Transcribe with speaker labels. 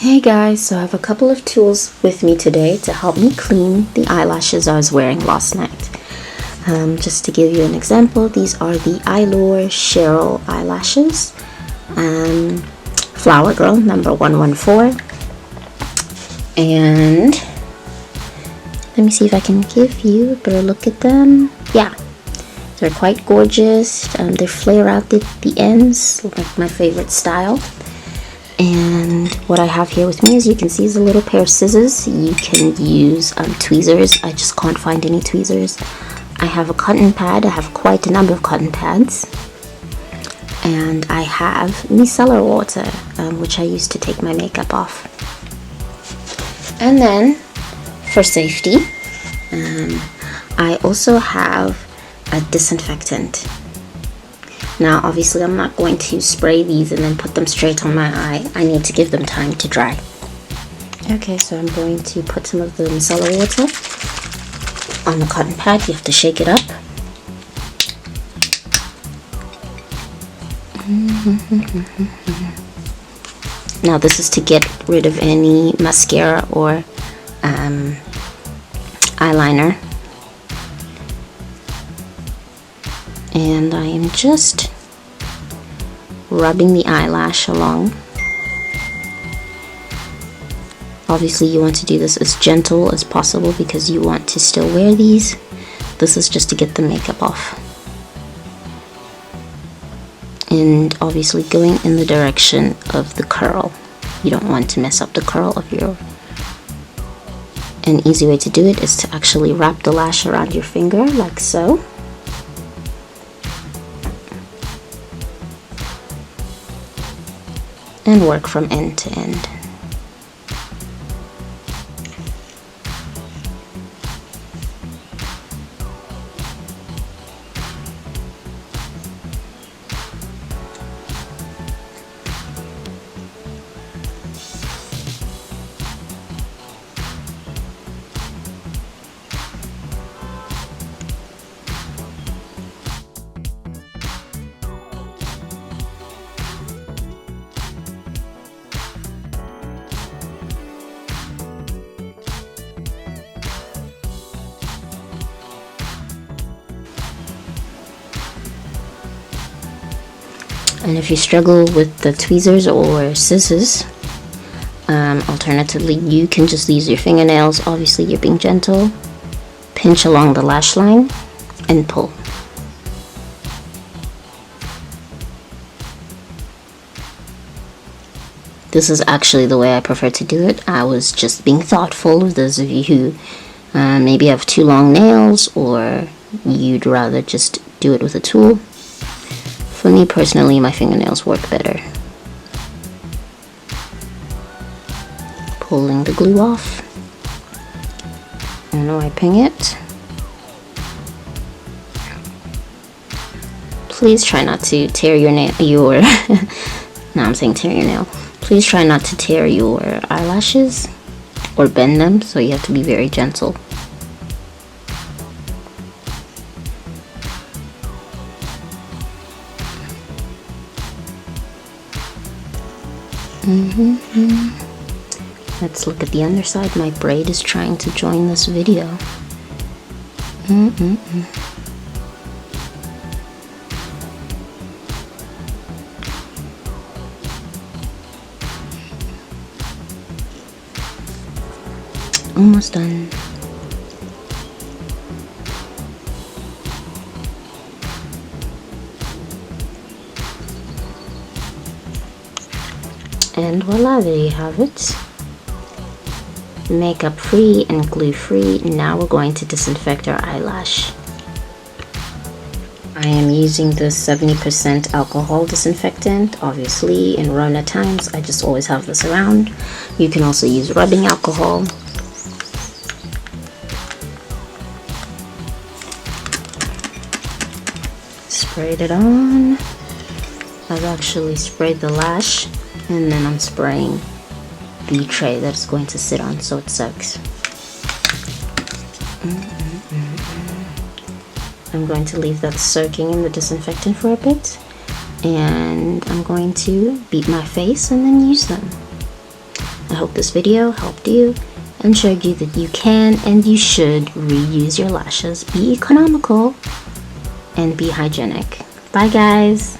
Speaker 1: Hey guys, so I have a couple of tools with me today to help me clean the eyelashes I was wearing last night. Just to give you an example, these are the Eyelashes Cheryl eyelashes, Flower Girl number 114. And let me see if I can give you a better look at them. Yeah, they're quite gorgeous. They flare out the ends, like my favorite style. And what I have here with me, as you can see, is a little pair of scissors. You can use tweezers. I just can't find any tweezers. I have a cotton pad. I have quite a number of cotton pads. And I have micellar water, which I use to take my makeup off. And then, for safety, I also have a disinfectant. Now obviously I'm not going to spray these and then put them straight on my eye. I need to give them time to dry. Okay, so I'm going to put some of the micellar water on the cotton pad. You have to shake it up. Now this is to get rid of any mascara or eyeliner. And I am just rubbing the eyelash along. Obviously you want to do this as gentle as possible because you want to still wear these. This is just to get the makeup off. And obviously going in the direction of the curl. You don't want to mess up the curl of your... An easy way to do it is to actually wrap the lash around your finger like so. And work from end to end. And if you struggle with the tweezers or scissors, alternatively you can just use your fingernails. Obviously you're being gentle. Pinch along the lash line and pull. This is actually the way I prefer to do it. I was just being thoughtful of those of you who maybe have too long nails or you'd rather just do it with a tool. For me personally, my fingernails work better. Pulling the glue off and wiping it. Please try not to tear your nail. Now I'm saying tear your nail. Please try not to tear your eyelashes or bend them, so you have to be very gentle. Let's look at the underside. My braid is trying to join this video. Almost done. And voila, there you have it. Makeup free and glue free. Now we're going to disinfect our eyelash. I am using the 70% alcohol disinfectant. Obviously in Rona times I just always have this around. You can also use rubbing alcohol. Sprayed it on. I've actually sprayed the lash. And then I'm spraying the tray that it's going to sit on so it soaks. I'm going to leave that soaking in the disinfectant for a bit. And I'm going to beat my face and then use them. I hope this video helped you and showed you that you can and you should reuse your lashes. Be economical and be hygienic. Bye guys.